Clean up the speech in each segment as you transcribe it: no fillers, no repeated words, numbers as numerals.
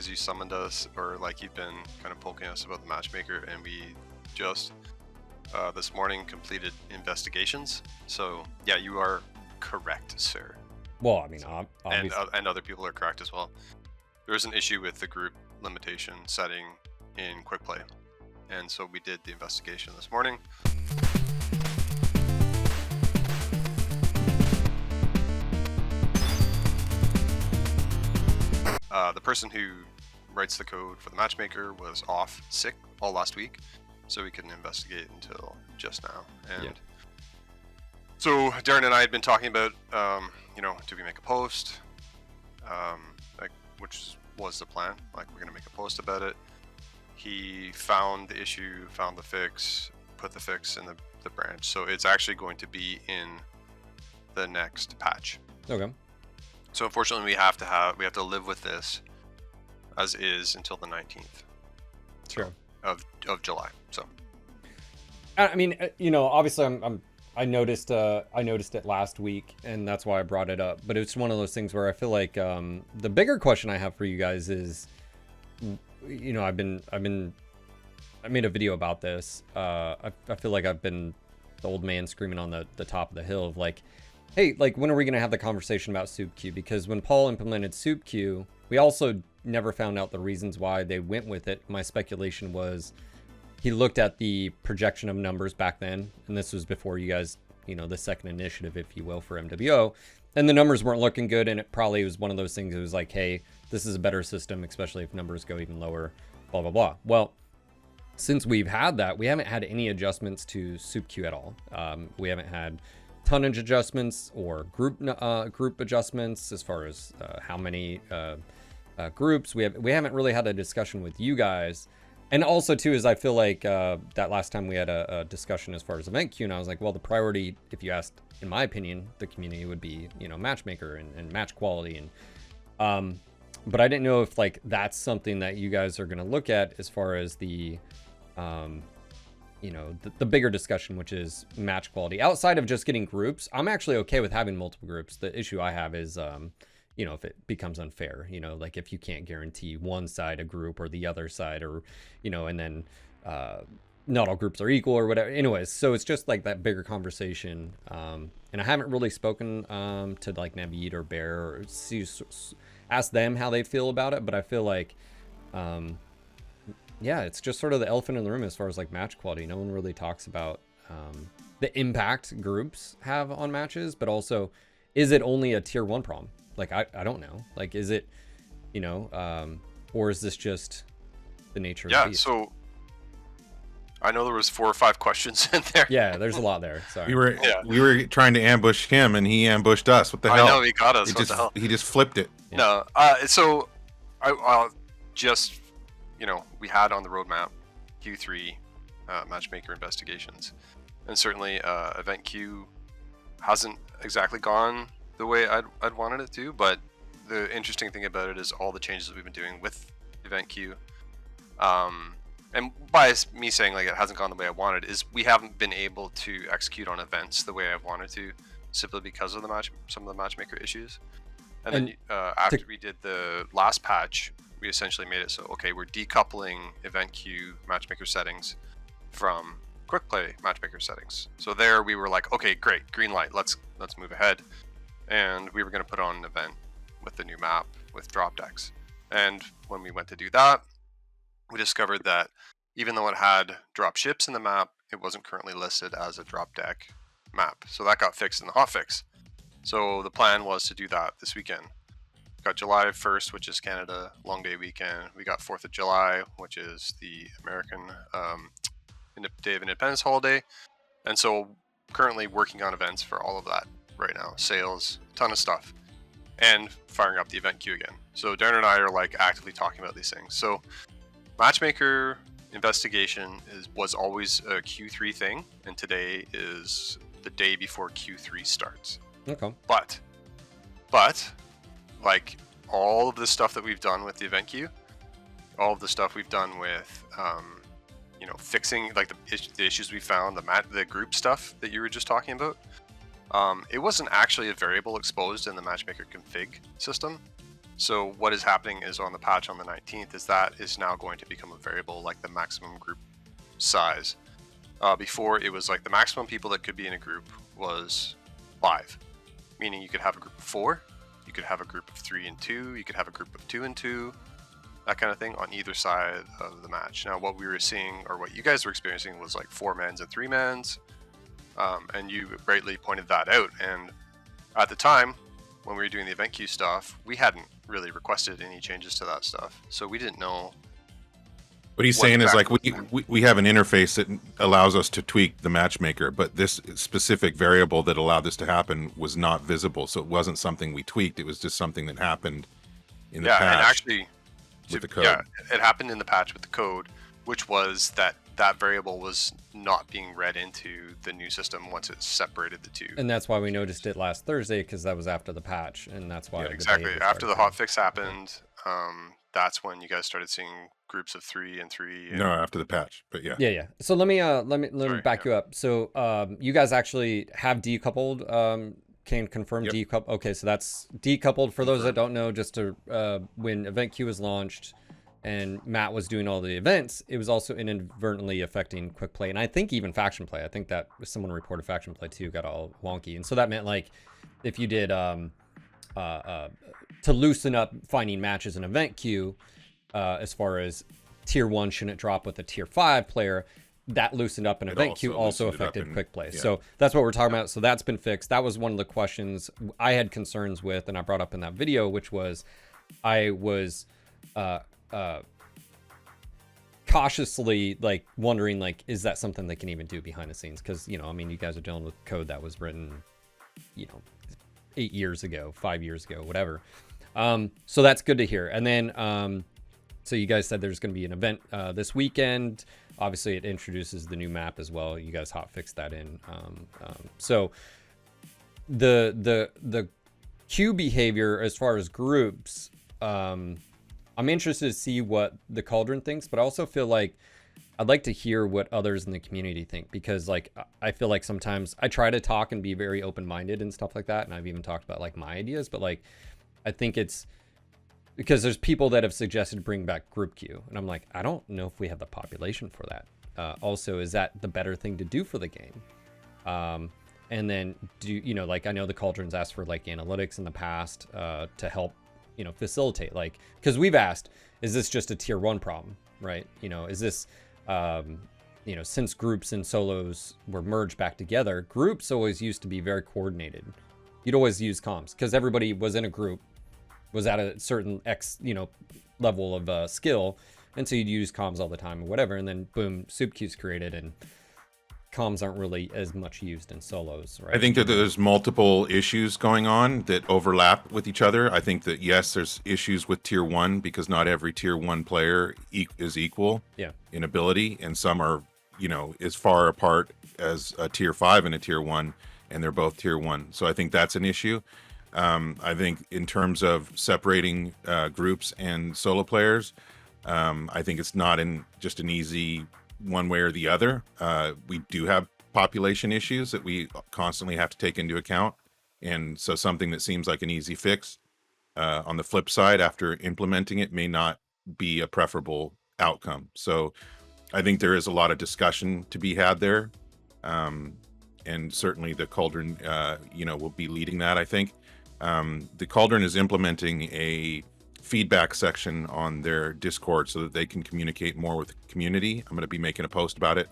because you summoned us, or like you've been kind of poking us about the Matchmaker, and we just this morning completed investigations. So yeah, you are correct, sir. Well, I mean, and other people are correct as well. There is an issue with the group limitation setting in Quick Play, and so we did the investigation this morning. The person who writes the code for the Matchmaker was off sick all last week, so we couldn't investigate until just now. And so Daeron and I had been talking about, do we make a post? Which was the plan. Like, we're gonna make a post about it. He found the issue, found the fix, put the fix in the branch. So it's actually going to be in the next patch. Okay. So unfortunately, we have to live with this as is until the 19th. Sure. Of July. So. I mean, obviously, I noticed it last week, and that's why I brought it up. But it's one of those things where I feel like the bigger question I have for you guys is, I made a video about this. I feel like I've been the old man screaming on the top of the hill of like, hey, like, when are we going to have the conversation about soup queue? Because when Paul implemented soup queue, we also never found out the reasons why they went with it. My speculation was he looked at the projection of numbers back then, and this was before you guys, the second initiative, if you will, for MWO, and the numbers weren't looking good, and it probably was one of those things. It was like, hey, this is a better system, especially if numbers go even lower, blah, blah, blah. Well, since we've had that, we haven't had any adjustments to soup queue at all. We haven't had tonnage adjustments or group adjustments as far as how many groups. We haven't really had a discussion with you guys. And also too is I feel like that last time we had a discussion as far as event queue, and I was like, well, the priority, if you asked, in my opinion, the community would be Matchmaker and match quality, and but I didn't know if like that's something that you guys are going to look at as far as the the bigger discussion, which is match quality. Outside of just getting groups, I'm actually okay with having multiple groups. The issue I have is, if it becomes unfair, like if you can't guarantee one side a group or the other side, or, and then not all groups are equal or whatever. Anyways, so it's just like that bigger conversation. And I haven't really spoken to like Naveed or Bear or ask them how they feel about it, but I feel like, it's just sort of the elephant in the room as far as like match quality. No one really talks about the impact groups have on matches, but also, is it only a tier 1 problem? Like, I don't know. Like, is it, or is this just the nature of the beast? So I know there was 4 or 5 questions in there. Yeah, there's a lot there. Sorry. We were trying to ambush him, and he ambushed us. What the hell? I know, he got us. What the hell? He just flipped it. Yeah. No. So I'll just, we had on the roadmap Q3 Matchmaker investigations, and certainly event queue hasn't exactly gone the way I'd wanted it to, but the interesting thing about it is all the changes that we've been doing with event queue, and by me saying like it hasn't gone the way I wanted, is we haven't been able to execute on events the way I wanted to, simply because of some of the Matchmaker issues. And then after we did the last patch, we essentially made it so, okay, we're decoupling event queue Matchmaker settings from Quick Play Matchmaker settings. So there we were like, okay, great, green light, let's move ahead. And we were going to put on an event with the new map with drop decks. And when we went to do that, we discovered that even though it had drop ships in the map, it wasn't currently listed as a drop deck map. So that got fixed in the hotfix. So the plan was to do that this weekend. We got July 1st, which is Canada long day weekend. We got 4th of July, which is the American Day of Independence holiday. And so currently working on events for all of that right now. Sales, ton of stuff. And firing up the event queue again. So Daeron and I are like actively talking about these things. So Matchmaker investigation was always a Q3 thing, and today is the day before Q3 starts. Okay. But like all of the stuff that we've done with the event queue, all of the stuff we've done with fixing like the issues we found, the group stuff that you were just talking about, it wasn't actually a variable exposed in the Matchmaker config system. So what is happening is on the patch on the 19th is that is now going to become a variable like the maximum group size. Before it was like the maximum people that could be in a group was 5, meaning you could have a group of 4, you could have a group of 3 and 2, you could have a group of 2 and 2, that kind of thing on either side of the match. Now what we were seeing, or what you guys were experiencing, was like 4-mans and 3-mans, and you rightly pointed that out. And at the time when we were doing the event queue stuff, we hadn't really requested any changes to that stuff, so we didn't know. What he's saying is, like, we have an interface that allows us to tweak the matchmaker, but this specific variable that allowed this to happen was not visible, so it wasn't something we tweaked. It was just something that happened in the patch. And actually, with the code. Yeah, it happened in the patch with the code, which was that variable was not being read into the new system once it separated the two. And that's why we noticed it last Thursday, because that was after the patch, and that's why. Yeah, exactly. After the hotfix happened, that's when you guys started seeing groups of 3 and 3. No, after the patch, but yeah. Yeah. So let me back you up. So you guys actually have decoupled. Can confirm decoupled. Okay, so that's decoupled. For those that don't know, just to when Event Queue was launched and Matt was doing all the events, it was also inadvertently affecting quick play, and I think even faction play. I think that someone reported faction play too got all wonky, and so that meant like if you did to loosen up finding matches in Event Queue, as far as tier 1 shouldn't drop with a tier 5 player, that loosened up in Event Queue also affected quick play. Yeah. So that's what we're talking about. So that's been fixed. That was one of the questions I had concerns with, and I brought up in that video, which was I was cautiously like wondering, like, is that something they can even do behind the scenes? Because, you know, I mean, you guys are dealing with code that was written, you know, 8 years ago, 5 years ago, whatever. So that's good to hear. And then so you guys said there's going to be an event this weekend. Obviously, it introduces the new map as well. You guys hot fixed that in. So the queue behavior as far as groups, I'm interested to see what the Cauldron thinks, but I also feel like I'd like to hear what others in the community think, because like I feel like sometimes I try to talk and be very open-minded and stuff like that, and I've even talked about like my ideas, but like I think it's because there's people that have suggested bring back group queue, and I'm like, I don't know if we have the population for that. Also, is that the better thing to do for the game? And then do you know, like I know the Cauldrons asked for like analytics in the past to help, you know, facilitate, like, because we've asked, is this just a tier 1 problem, right? You know, is this you know, since groups and solos were merged back together, groups always used to be very coordinated. You'd always use comms because everybody was in a group, was at a certain you know, level of skill, and so you'd use comms all the time or whatever, and then boom, soup queue's created, and comms aren't really as much used in solos, right? I think that there's multiple issues going on that overlap with each other. I think that yes, there's issues with tier 1 because not every tier 1 player is equal in ability, and some are, you know, as far apart as a tier 5 and a tier 1, and they're both tier 1. So I think that's an issue. I think in terms of separating groups and solo players, I think it's not just an easy one way or the other. We do have population issues that we constantly have to take into account, and so something that seems like an easy fix on the flip side after implementing it may not be a preferable outcome. So I think there is a lot of discussion to be had there, and certainly the Cauldron you know, will be leading that. I think the Cauldron is implementing a feedback section on their Discord so that they can communicate more with the community. I'm going to be making a post about it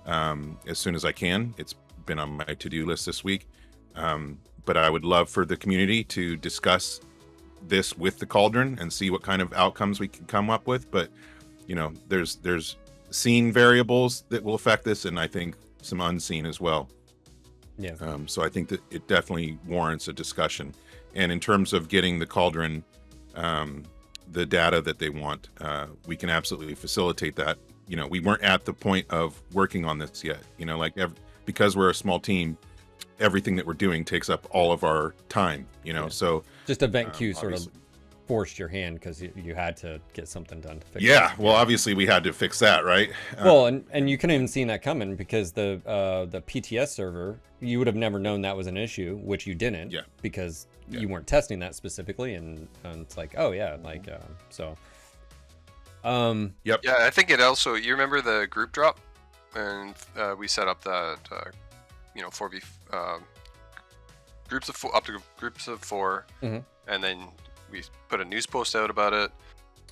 as soon as I can. It's been on my to-do list this week, but I would love for the community to discuss this with the Cauldron and see what kind of outcomes we can come up with. But you know, there's seen variables that will affect this, and I think some unseen as well. Yeah. So I think that it definitely warrants a discussion. And in terms of getting the Cauldron the data that they want, we can absolutely facilitate that. You know, we weren't at the point of working on this yet, you know, like because we're a small team, everything that we're doing takes up all of our time, you know. So just event queue sort of forced your hand because you had to get something done to fix it. Yeah, well, obviously we had to fix that, right? Well, and you couldn't even seen that coming because the PTS server, you would have never known that was an issue, which you didn't, because you weren't testing that specifically, and it's like, oh yeah, like so. Yep. Yeah, I think it also. You remember the group drop, and we set up that 4v groups of 4 up to groups of 4, and then we put a news post out about it.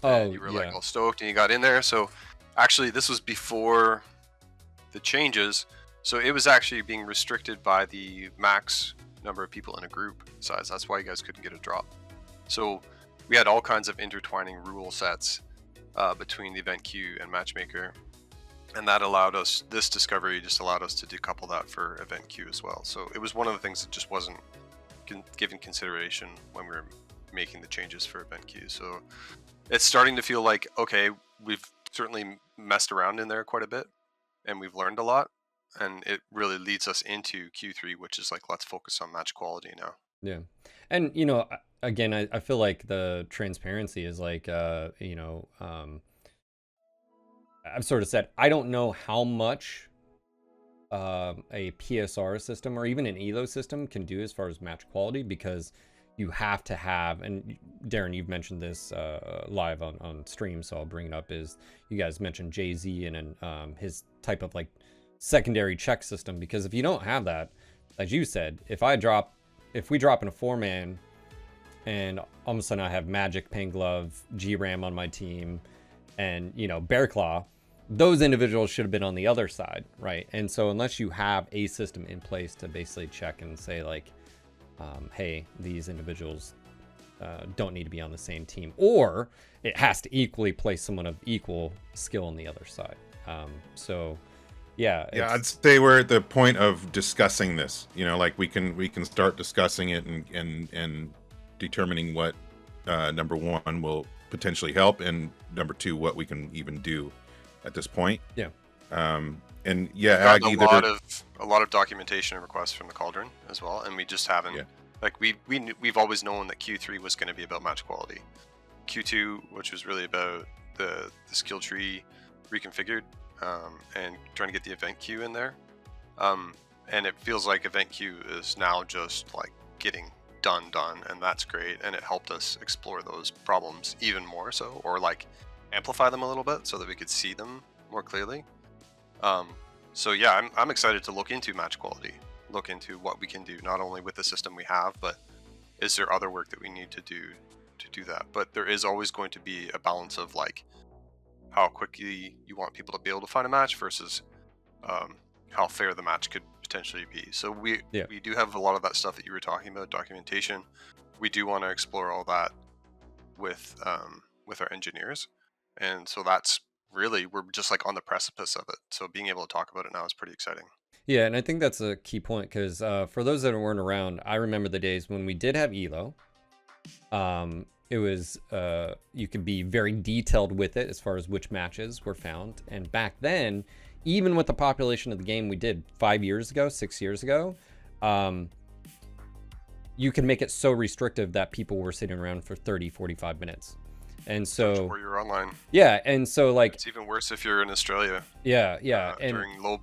And you were like all stoked, and you got in there. So actually, this was before the changes, so it was actually being restricted by the max number of people in a group size. That's why you guys couldn't get a drop. So we had all kinds of intertwining rule sets between the event queue and Matchmaker, and that allowed us, this discovery just allowed us to decouple that for event queue as well. So it was one of the things that just wasn't given consideration when we were making the changes for event queue. So it's starting to feel like, okay, we've certainly messed around in there quite a bit, and we've learned a lot, and it really leads us into Q3, which is like, let's focus on match quality now. Yeah. And again, I feel like the transparency is like I've sort of said, I don't know how much a PSR system or even an ELO system can do as far as match quality, because you have to have, and Daeron, you've mentioned this live on stream, so I'll bring it up, is you guys mentioned Jay-Z and his type of like secondary check system, because if you don't have that, as you said, if we drop in a 4-man and all of a sudden I have Magic, Penglove, G-Ram on my team, and Bear Claw, those individuals should have been on the other side, right? And so unless you have a system in place to basically check and say like, hey, these individuals don't need to be on the same team, or it has to equally place someone of equal skill on the other side. So yeah, I'd say we're at the point of discussing this, like we can start discussing it and determining what number one will potentially help, and number two, what we can even do at this point. And yeah, Aggie, a lot of documentation requests from the Cauldron as well, and we just haven't. Like we've always known that Q3 was going to be about match quality. Q2, which was really about the skill tree reconfigured, and trying to get the event queue in there. And it feels like event queue is now just like getting done, and that's great. And it helped us explore those problems even more so, or like amplify them a little bit so that we could see them more clearly. So yeah, I'm excited to look into match quality, look into what we can do, not only with the system we have, but is there other work that we need to do that. But there is always going to be a balance of like how quickly you want people to be able to find a match versus how fair the match could potentially be. So we do have a lot of that stuff that you were talking about, documentation. We do want to explore all that with our engineers, and so that's really, we're just like on the precipice of it. So being able to talk about it now is pretty exciting. Yeah, and I think that's a key point, because for those that weren't around, I remember the days when we did have ELO. It was you could be very detailed with it as far as which matches were found, and back then, even with the population of the game we did 6 years ago, you can make it so restrictive that people were sitting around for 30-45 minutes. And so Mechwarrior Online. Yeah, and so like it's even worse if you're in Australia. Yeah, and during low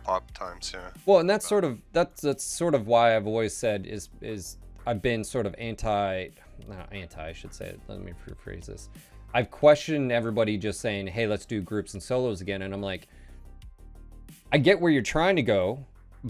pop times. Yeah. Well, and that's sort of why I've always said is I've been sort of I should say it. Let me rephrase this. I've questioned everybody just saying, hey, let's do groups and solos again, and I'm like, I get where you're trying to go,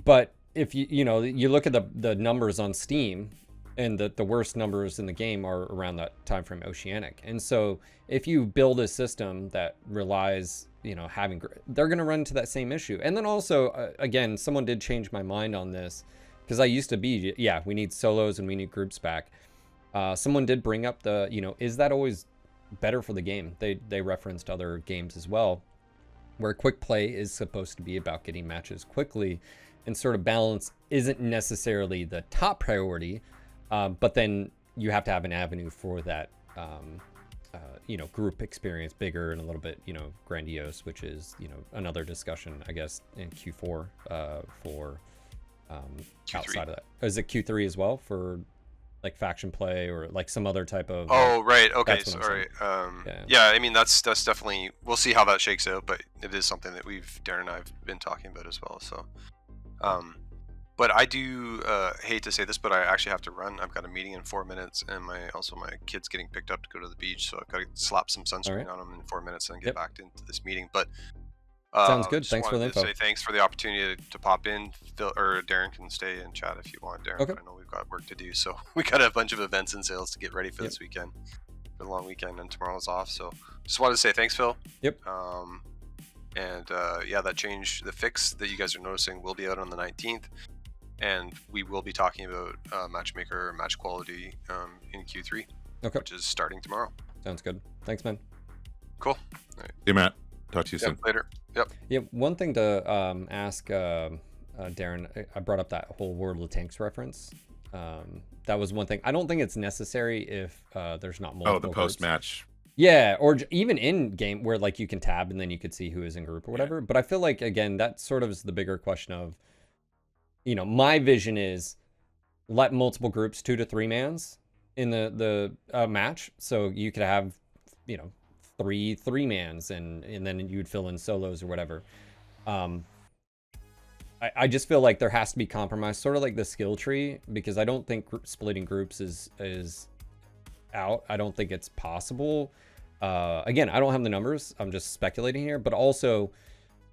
but if you look at the numbers on Steam, and the worst numbers in the game are around that time frame Oceanic. And so if you build a system that relies, they're going to run into that same issue. And then also, again, someone did change my mind on this, because I used to be, we need solos and we need groups back. Someone did bring up is that always better for the game? They referenced other games as well, where quick play is supposed to be about getting matches quickly, and sort of balance isn't necessarily the top priority. But then you have to have an avenue for that, group experience, bigger and a little bit, grandiose, which is, another discussion, I guess, in Q4 for Q3. outside of that. Is it Q3 as well for like faction play or like some other type of. Oh, right. Okay. That's what I'm Sorry. Yeah. Yeah. I mean, that's definitely. We'll see how that shakes out, but it is something that Daeron and I've been talking about as well. So, but I do hate to say this, but I actually have to run. I've got a meeting in 4 minutes, and my kid's getting picked up to go to the beach, so I've got to slap some sunscreen on him in 4 minutes and get back into this meeting. But sounds good. Thanks for the info. Say thanks for the opportunity to pop in. Phil or Daeron can stay and chat if you want, Daeron. Okay. I know we've got work to do, so we got a bunch of events and sales to get ready for this weekend, for the long weekend, and tomorrow's off. So just wanted to say thanks, Phil. Yep. And that change, the fix that you guys are noticing, will be out on the 19th, and we will be talking about Matchmaker match quality in Q3, which is starting tomorrow. Sounds good. Thanks, man. Cool. All right. Hey, Matt. Talk to you soon. Later. Yep. Yeah, one thing to ask Daeron, I brought up that whole World of Tanks reference. That was one thing. I don't think it's necessary if there's not multiple. Oh, the post-match. Yeah, or even in game where like you can tab and then you could see who is in group or whatever. But I feel like, again, that sort of is the bigger question of, my vision is let multiple groups, 2 to 3 mans in the match. So you could have, 3 mans and then you'd fill in solos or whatever. I just feel like there has to be compromise, sort of like the skill tree, because I don't think splitting groups is out. I don't think it's possible. Again, I don't have the numbers. I'm just speculating here, but also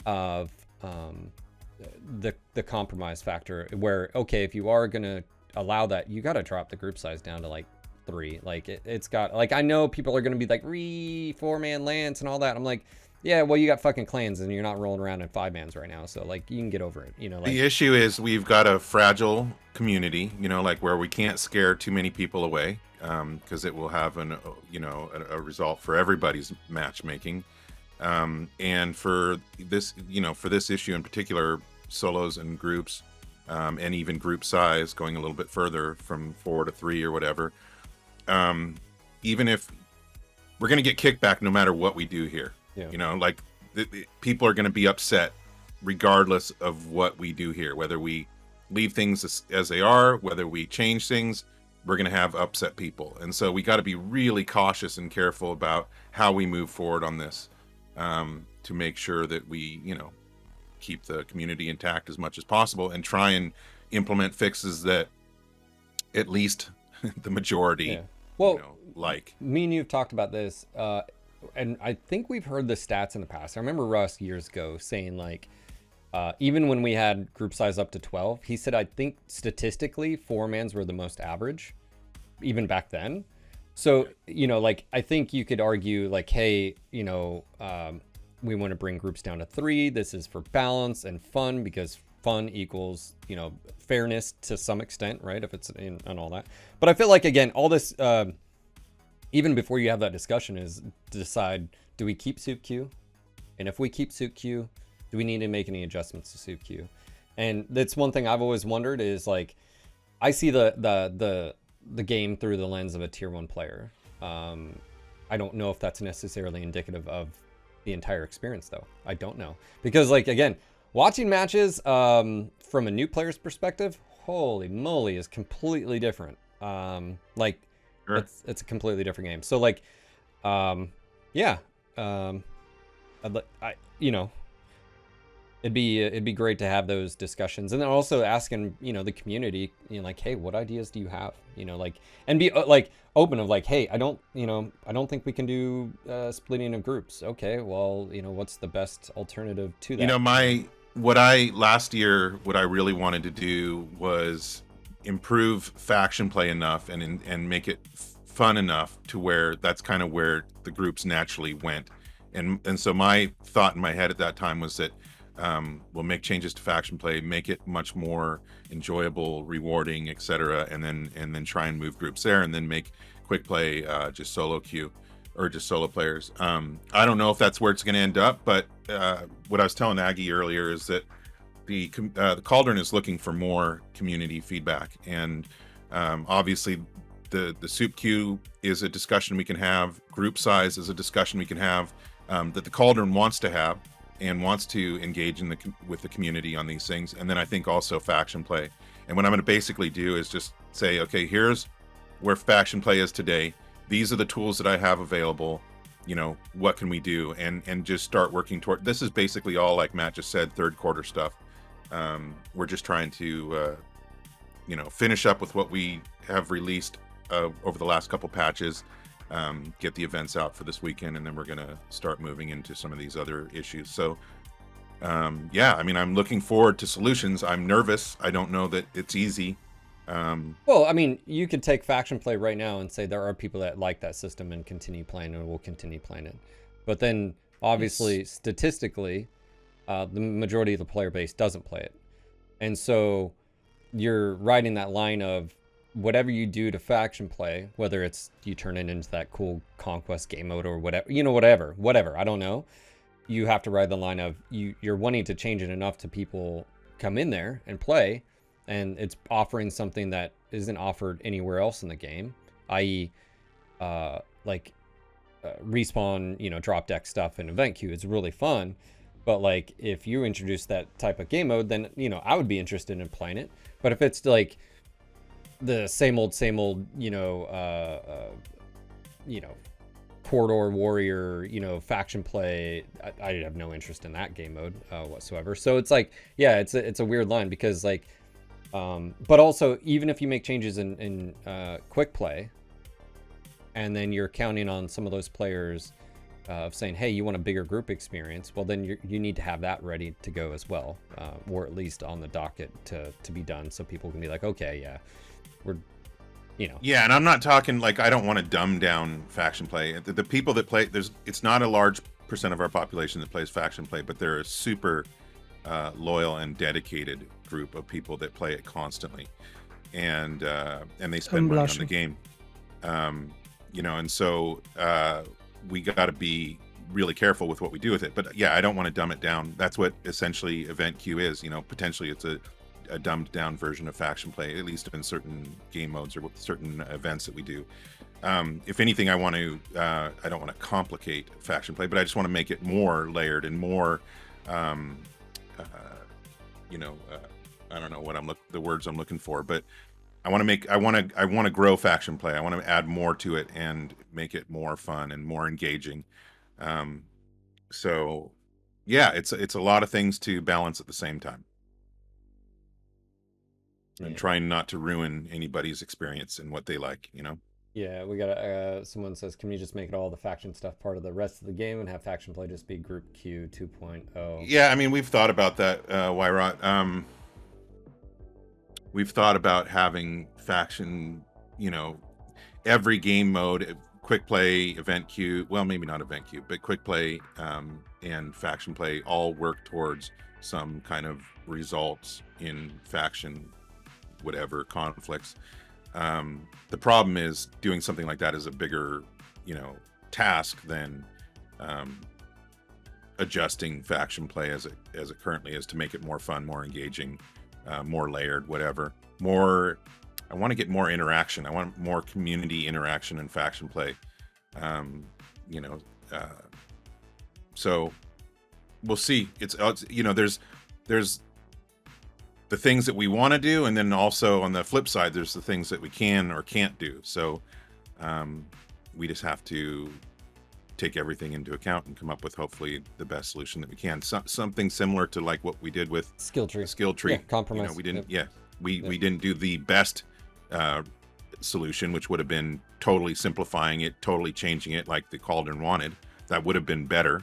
of the compromise factor where, okay, if you are gonna allow that, you got to drop the group size down to like 3. Like it's got, like, I know people are gonna be like 4-man lance and all that. I'm like, yeah, well, you got fucking clans and you're not rolling around in 5-mans right now, so like you can get over it. Like, the issue is we've got a fragile community, like where we can't scare too many people away, because it will have a result for everybody's matchmaking. And for this, for this issue in particular, solos and groups, and even group size going a little bit further from 4 to 3 or whatever. Even if we're going to get kickback no matter what we do here, like people are going to be upset regardless of what we do here, whether we leave things as they are, whether we change things, we're going to have upset people. And so we got to be really cautious and careful about how we move forward on this, to make sure that we, keep the community intact as much as possible and try and implement fixes that at least the majority, like. Me and you have talked about this, and I think we've heard the stats in the past. I remember Russ years ago saying, like, even when we had group size up to 12, he said, I think statistically 4-mans were the most average, even back then. So, like, I think you could argue, like, hey, we want to bring groups down to 3. This is for balance and fun, because fun equals, fairness to some extent, right? If it's in and all that. But I feel like, again, all this, even before you have that discussion, is to decide, do we keep Soup Q? And if we keep Soup Q, do we need to make any adjustments to Soup Q? And that's one thing I've always wondered is, like, I see the game through the lens of a tier 1 player. I don't know if that's necessarily indicative of the entire experience, though. I don't know, because, like, again, watching matches from a new player's perspective, holy moly, is completely different. Like, sure. It's a completely different game. So, like, it'd be great to have those discussions, and then also asking the community, like, hey, what ideas do you have, like, and be like open of, like, hey, I don't think we can do splitting of groups. Okay, well, what's the best alternative to that? What I really wanted to do was improve faction play enough and make it fun enough to where that's kind of where the groups naturally went, and so my thought in my head at that time was that we'll make changes to faction play, make it much more enjoyable, rewarding, etc., and then try and move groups there, and then make quick play just solo queue or just solo players. I don't know if that's where it's going to end up, but what I was telling Aggie earlier is that the Cauldron is looking for more community feedback, and obviously the soup queue is a discussion we can have. Group size is a discussion we can have, that the Cauldron wants to have and wants to engage with the community on these things. And then I think also faction play. And what I'm going to basically do is just say, okay, here's where faction play is today. These are the tools that I have available. You know, what can we do? And just start working toward. This is basically all, like Matt just said, third quarter stuff. We're just trying to, you know, finish up with what we have released over the last couple patches, get the events out for this weekend, and then we're going to start moving into some of these other issues. So, yeah, I mean, I'm looking forward to solutions. I'm nervous. I don't know that it's easy. Well, I mean, you could take faction play right now and say there are people that like that system and continue playing and will continue playing it. But then, obviously, statistically, the majority of the player base doesn't play it. And so you're riding that line of whatever you do to faction play, whether it's you turn it into that cool conquest game mode or whatever, you know, whatever, I don't know. You have to ride the line of you're wanting to change it enough to people come in there and play, and it's offering something that isn't offered anywhere else in the game, i.e. Respawn, you know, drop deck stuff and event queue is really fun. But like, if you introduce that type of game mode, then, you know, I would be interested in playing it. But if it's like the same old, you know, corridor warrior, you know, faction play, I have no interest in that game mode whatsoever. So it's like, yeah, it's a weird line because like, but also even if you make changes in quick play, and then you're counting on some of those players of saying, hey, you want a bigger group experience, well, then you need to have that ready to go as well, or at least on the docket to be done, so people can be like, okay, yeah, we're, you know. Yeah, and I'm not talking like, I don't want to dumb down faction play. The people that play, it's not a large percent of our population that plays faction play, but they're a super loyal and dedicated group of people that play it constantly, and they spend money on the game. You know, and so we got to be really careful with what we do with it. But yeah, I don't want to dumb it down. That's what essentially event queue is. You know, potentially it's a dumbed down version of faction play, at least in certain game modes or certain events that we do. If anything, I don't want to complicate faction play, but I just want to make it more layered and more, you know, I don't know what the words I'm looking for, but I want to grow faction play. I want to add more to it and make it more fun and more engaging. So yeah, it's a lot of things to balance at the same time. And trying not to ruin anybody's experience and what they like, you know? Yeah, we got someone says, can you just make it all the faction stuff part of the rest of the game and have faction play just be group Q 2.0? Yeah, I mean, we've thought about that, Wyrot. We've thought about having faction, you know, every game mode, quick play, event queue, well, maybe not event queue, but quick play and faction play all work towards some kind of results in faction, whatever, conflicts. The problem is doing something like that is a bigger, you know, task than adjusting faction play as it currently is to make it more fun, more engaging, more layered, whatever. I want to get more interaction. I want more community interaction in faction play. You know, so we'll see. It's you know, there's the things that we want to do, and then also on the flip side, there's the things that we can or can't do. So we just have to take everything into account and come up with hopefully the best solution that we can. Something similar to like what we did with skill tree. Yeah, compromise. You know, we didn't. We didn't do the best solution, which would have been totally simplifying it, totally changing it like the Cauldron wanted. That would have been better,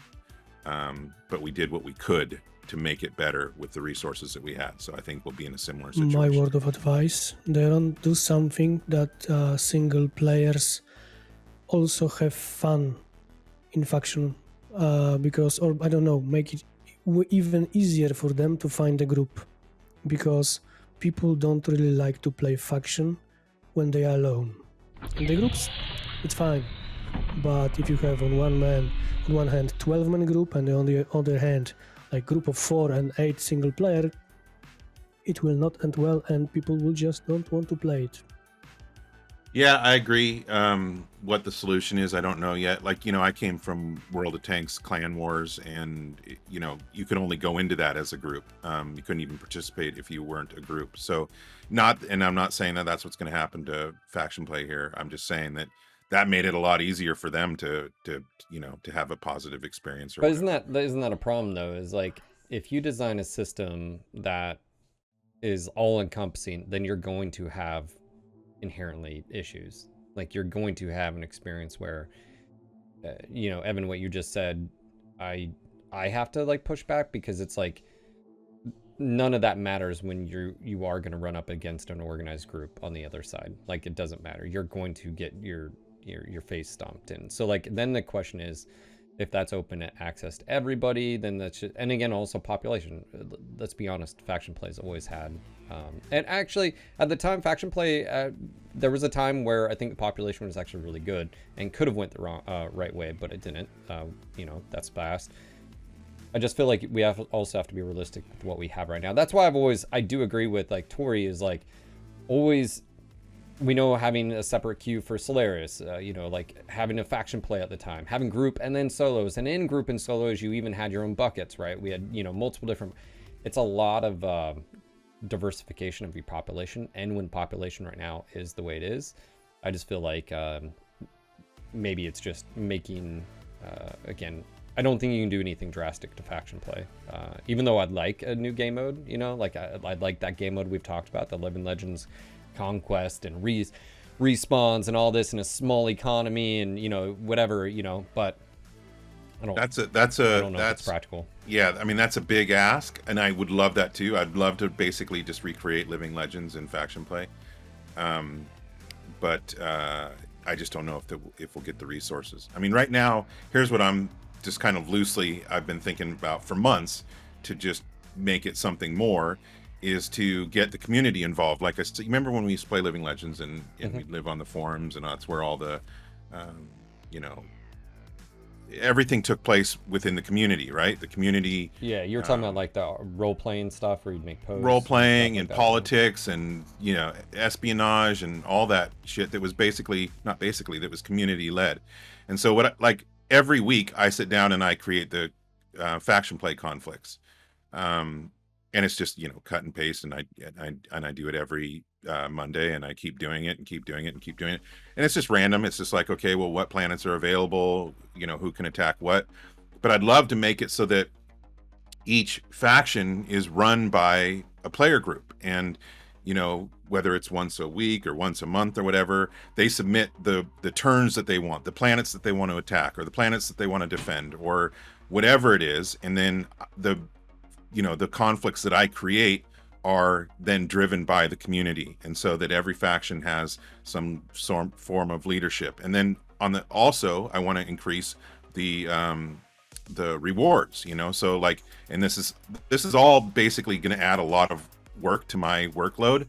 but we did what we could to make it better with the resources that we had. So I think we'll be in a similar situation. My word of advice, Daeron, do something that single players also have fun in faction, because, or I don't know, make it even easier for them to find a group, because people don't really like to play faction when they are alone. In the groups, it's fine, but if you have on one hand 12-man group, and on the other hand like group of 4 and 8 single player, it will not end well, and people will just don't want to play it. Yeah, I agree. What the solution is, I don't know yet. Like, I came from World of Tanks Clan Wars, and you could only go into that as a group. You couldn't even participate if you weren't a group. So, and I'm not saying that that's what's going to happen to faction play here. I'm just saying that made it a lot easier for them to have a positive experience. But isn't that a problem though? Is like, if you design a system that is all encompassing, then you're going to have inherently issues. Like, you're going to have an experience where Evan, what you just said, I have to like push back, because it's like none of that matters when you are going to run up against an organized group on the other side. Like, it doesn't matter, you're going to get your face stomped in. So like, then the question is, if that's open access to everybody, then that's just, and again, also population. Let's be honest, faction plays always had, and actually at the time faction play, there was a time where I think the population was actually really good and could have went the right way, but it didn't. That's past. I just feel like we also have to be realistic with what we have right now. That's why I do agree with like Tori is like always. We know having a separate queue for Solaris, like having a faction play at the time, having group and then solos, and in group and solos, you even had your own buckets, right? We had, multiple different, it's a lot of diversification of your population. And when population right now is the way it is, I just feel like maybe it's just making, again, I don't think you can do anything drastic to faction play. Even though I'd like a new game mode, like I'd like that game mode we've talked about, the Living Legends conquest and respawns and all this in a small economy and whatever, but I don't know if it's practical. Yeah, I mean, that's a big ask, and I would love that too. I'd love to basically just recreate Living Legends in faction play, but I just don't know if we'll get the resources. I mean, right now, here's what I'm just kind of loosely I've been thinking about for months to just make it something more, is to get the community involved. Like, you remember when we used to play Living Legends and we'd live on the forums, and that's where all the, everything took place within the community, right? The community. Yeah, you were talking about like the role-playing stuff where you'd make posts. Role-playing and politics and, espionage and all that shit that was that was community-led. And so every week I sit down and I create the faction play conflicts. And it's just, cut and paste, and I do it every Monday, and I keep doing it and keep doing it and keep doing it. And it's just random. It's just like, okay, well, what planets are available? Who can attack what? But I'd love to make it so that each faction is run by a player group, and whether it's once a week or once a month or whatever, they submit the turns that they want, the planets that they want to attack, or the planets that they want to defend, or whatever it is, and then the conflicts that I create are then driven by the community, and so that every faction has some form of leadership. And then also I want to increase the rewards, so like, and this is all basically going to add a lot of work to my workload,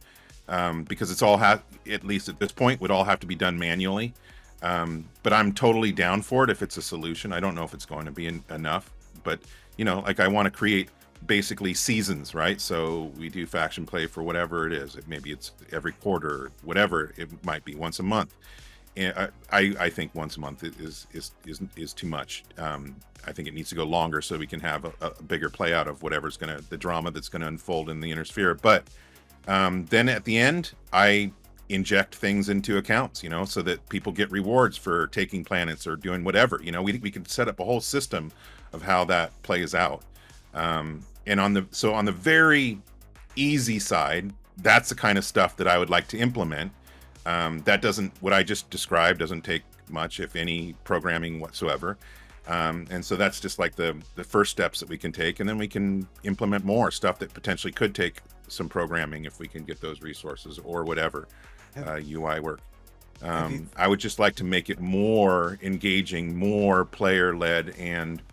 because it's all at least at this point would all have to be done manually, but I'm totally down for it if it's a solution. I don't know if it's going to be enough, but like, I want to create basically seasons, right? So we do faction play for whatever it is. Maybe it's every quarter, whatever it might be, once a month. And I think once a month is too much. I think it needs to go longer so we can have a bigger play out of whatever's the drama that's going to unfold in the inner sphere. But then at the end, I inject things into accounts, so that people get rewards for taking planets or doing whatever. We can set up a whole system of how that plays out. And on the very easy side, that's the kind of stuff that I would like to implement. What I just described doesn't take much, if any, programming whatsoever. And so that's just like the first steps that we can take, and then we can implement more stuff that potentially could take some programming if we can get those resources or whatever, UI work. I would just like to make it more engaging, more player-led, and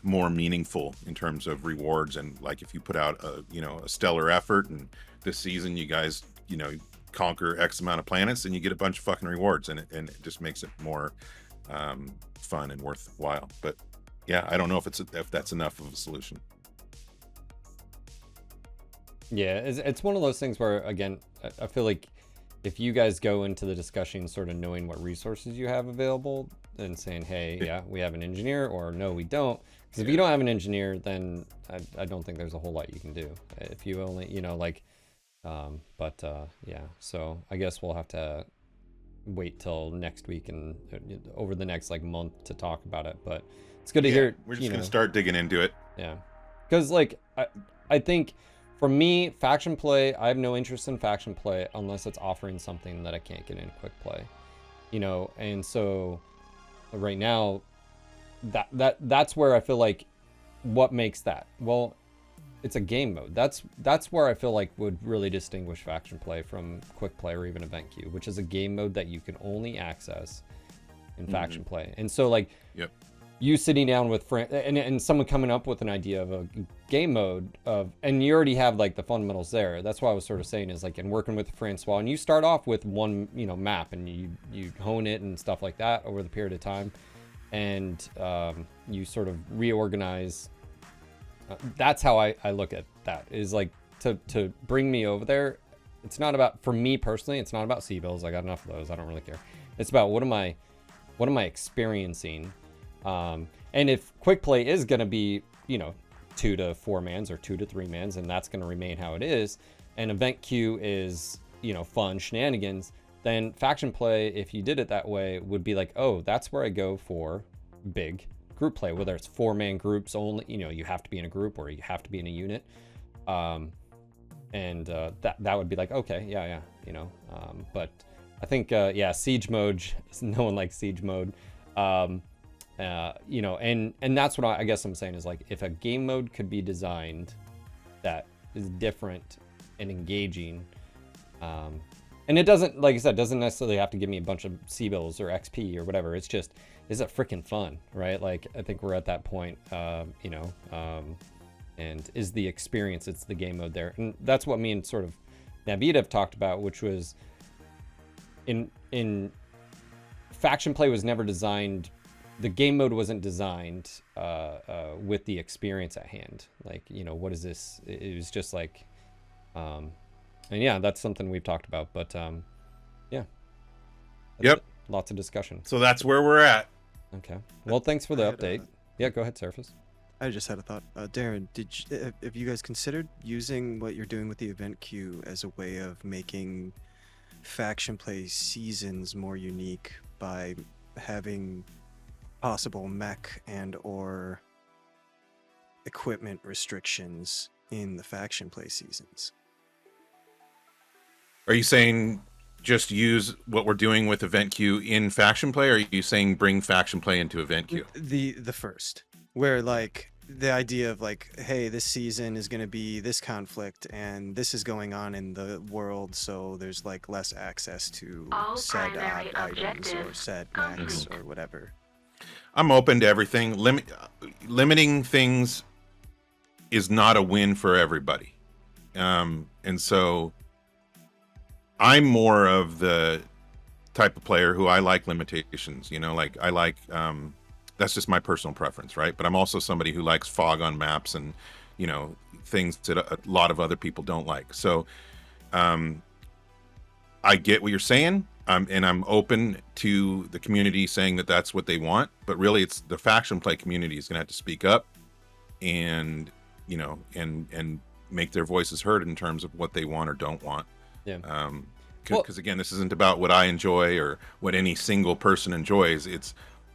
more meaningful in terms of rewards. And like, if you put out a stellar effort, and this season you guys conquer X amount of planets, and you get a bunch of fucking rewards, and it just makes it more fun and worthwhile. But yeah, I don't know if that's enough of a solution. Yeah, it's one of those things where, again, I feel like if you guys go into the discussion sort of knowing what resources you have available and saying, hey, yeah, we have an engineer, or no, we don't. Because if you don't have an engineer, then I don't think there's a whole lot you can do. If you only, you know, like, yeah. So I guess we'll have to wait till next week and over the next like month to talk about it. But it's good to hear. We're just gonna start digging into it. Yeah, because like I think for me, faction play, I have no interest in faction play unless it's offering something that I can't get in quick play, you know. And so right now, that's where I feel like what makes that, well, it's a game mode. That's where I feel like would really distinguish faction play from quick play or even event queue, which is a game mode that you can only access in faction play. And so like, you sitting down with friends and someone coming up with an idea of a game mode of, and you already have like the fundamentals there. That's what I was sort of saying is like, in working with Francois, and you start off with one, you know, map, and you hone it and stuff like that over the period of time, and you sort of reorganize. That's how I look at that, is like to bring me over there. It's not about, for me personally, it's not about C-bills. I got enough of those. I don't really care. It's about what am I experiencing. And if quick play is going to be, you know, 2 to 4 mans or 2 to 3 mans, and that's going to remain how it is, and event queue is, you know, fun shenanigans, then faction play, if you did it that way, would be like, oh, that's where I go for big group play, whether it's 4-man groups only, you know, you have to be in a group or you have to be in a unit. That would be like, okay, yeah, you know, but I think, siege mode, no one likes siege mode. You know, and that's what I guess I'm saying is like, if a game mode could be designed that is different and engaging, and it doesn't, like I said, doesn't necessarily have to give me a bunch of C-bills or XP or whatever. It's just, is it freaking fun, right? Like, I think we're at that point, you know, and is the experience, it's the game mode there. And that's what me and sort of Naveed have talked about, which was in faction play was never designed, the game mode wasn't designed with the experience at hand. Like, you know, what is this? It was just like, and yeah, that's something we've talked about, but yeah. Yep. Lots of discussion. So that's where we're at. Okay. Well, thanks for the update. Yeah, go ahead, Surface. I just had a thought. Daeron, have you guys considered using what you're doing with the event queue as a way of making faction play seasons more unique by having possible mech and or equipment restrictions in the faction play seasons? Are you saying just use what we're doing with event queue in faction play, or are you saying bring faction play into event queue? The first, where like the idea of like, hey, this season is going to be this conflict and this is going on in the world, so there's like less access to said items or said mechs or whatever. I'm open to everything. Limiting things is not a win for everybody. And so I'm more of the type of player who I like limitations, you know, like I like, that's just my personal preference, right? But I'm also somebody who likes fog on maps and, you know, things that a lot of other people don't like. So I get what you're saying. And I'm open to the community saying that that's what they want, but really it's the faction play community is going to have to speak up and, you know, and make their voices heard in terms of what they want or don't want. Yeah. Because again, this isn't about what I enjoy or what any single person enjoys. It's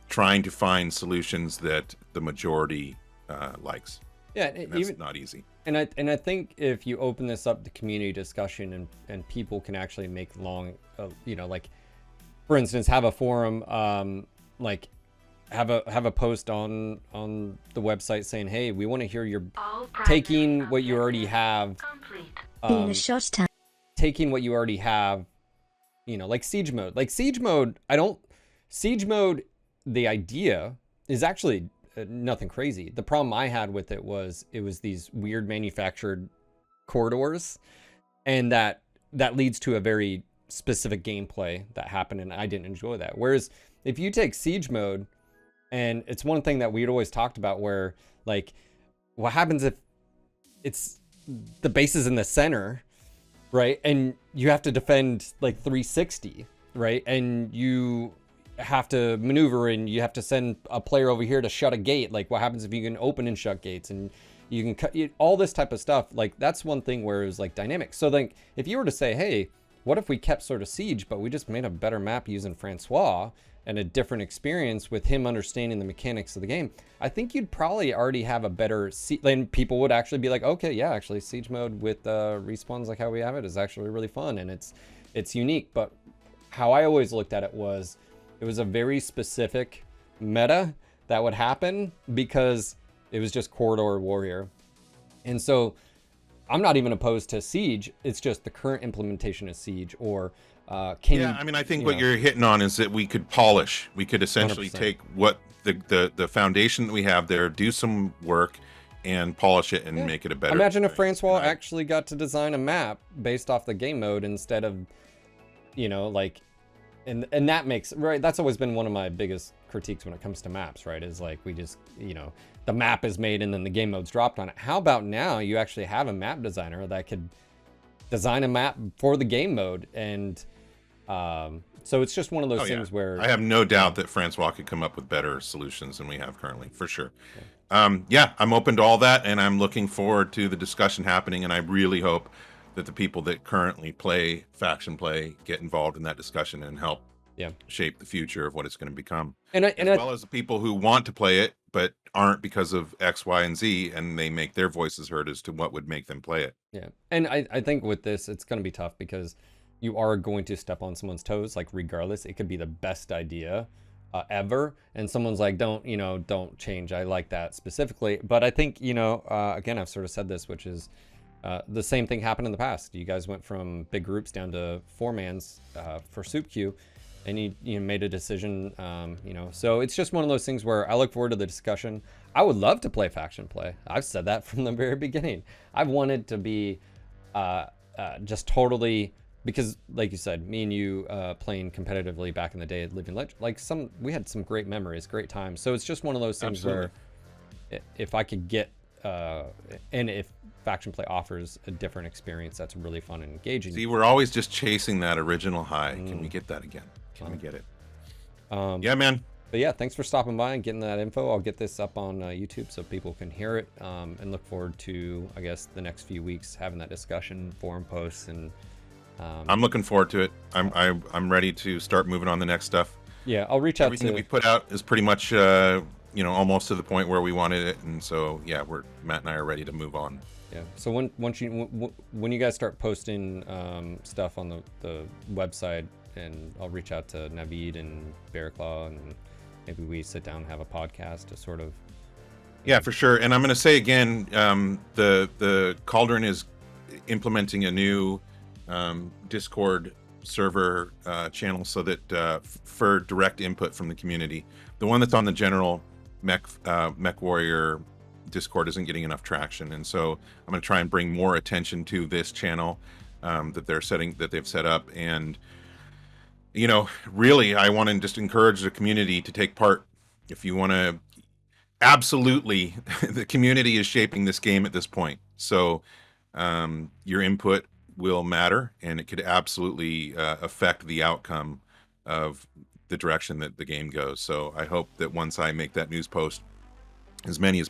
trying to find solutions that the majority likes. Yeah, and that's not easy. And I think if you open this up to community discussion and people can actually make long, you know, like for instance, have a forum, like have a post on the website saying, hey, we want to hear your taking what you already have, taking what you already have, you know, like siege mode. Like siege mode, the idea is actually nothing crazy. The problem I had with it was these weird manufactured corridors, and that leads to a very specific gameplay that happened, and I didn't enjoy that. Whereas if you take siege mode, and it's one thing that we'd always talked about, where like what happens if it's the base is in the center, right? And you have to defend like 360, right? And you have to maneuver and you have to send a player over here to shut a gate. Like what happens if you can open and shut gates and you can cut all this type of stuff. Like that's one thing where it was like dynamic. So like if you were to say, hey, what if we kept sort of Siege, but we just made a better map using Francois and a different experience with him understanding the mechanics of the game, I think you'd probably already have a better then people would actually be like, okay, yeah, actually Siege mode with respawns like how we have it is actually really fun and it's unique. But how I always looked at it was a very specific meta that would happen because it was just corridor warrior. And so I'm not even opposed to Siege. It's just the current implementation of Siege or yeah, I mean, I think what you're hitting on is that we could polish. We could essentially 100%. take what the foundation that we have there, do some work, and polish it and make it a better. Imagine if Francois actually got to design a map based off the game mode instead of, like, and that makes right. That's always been one of my biggest critiques when it comes to maps, right? Is like we just, the map is made and then the game mode's dropped on it. How about now you actually have a map designer that could design a map for the game mode and so it's just one of those things where I have no doubt that Francois could come up with better solutions than we have currently, for sure. Yeah, I'm open to all that, and I'm looking forward to the discussion happening, and I really hope that the people that currently play faction play get involved in that discussion and help shape the future of what it's going to become. As well as the people who want to play it but aren't because of X, Y, and Z, and they make their voices heard as to what would make them play it. Yeah, and I think with this, it's going to be tough because you are going to step on someone's toes. Like regardless, it could be the best idea ever, and someone's like, don't change. I like that specifically, but I think again, I've sort of said this, which is the same thing happened in the past. You guys went from big groups down to 4-mans for soup queue, and you made a decision. So it's just one of those things where I look forward to the discussion. I would love to play faction play. I've said that from the very beginning. I've wanted to be just totally. Because, like you said, me and you playing competitively back in the day at Living Legend, we had some great memories, great times. So it's just one of those things where if I could get, and if faction play offers a different experience that's really fun and engaging. See, we're always just chasing that original high. Can we get that again? Can we get it? Yeah, man. But yeah, thanks for stopping by and getting that info. I'll get this up on YouTube so people can hear it, and look forward to, I guess, the next few weeks having that discussion, forum posts, and I'm looking forward to it. I'm ready to start moving on the next stuff. Yeah, I'll reach out. Everything that we put out is pretty much almost to the point where we wanted it, and so yeah, Matt and I are ready to move on. Yeah. So when you guys start posting stuff on the website, and I'll reach out to Naveed and Bearclaw, and maybe we sit down and have a podcast to sort of. Yeah, for sure. And I'm going to say again, the Cauldron is implementing a new Discord server channel so that for direct input from the community. The one that's on the general Mechwarrior Discord isn't getting enough traction, and so I'm going to try and bring more attention to this channel that they've set up. And really, I want to just encourage the community to take part. If you want to, absolutely, the community is shaping this game at this point, so your input will matter, and it could absolutely affect the outcome of the direction that the game goes. So I hope that once I make that news post, as many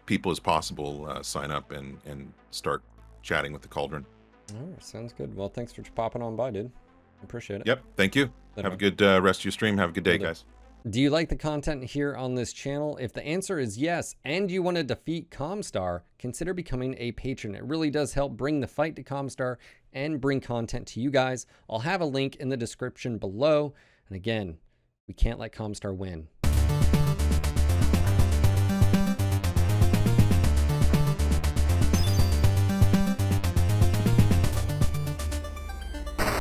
people as possible sign up and start chatting with the Cauldron. All right, sounds good. Well, thanks for popping on by, dude. Appreciate it. Yep, thank you. Have a good rest of your stream. Have a good day, guys. Do you like the content here on this channel? If the answer is yes, and you want to defeat Comstar, consider becoming a patron. It really does help bring the fight to Comstar and bring content to you guys. I'll have a link in the description below. And again, we can't let Comstar win.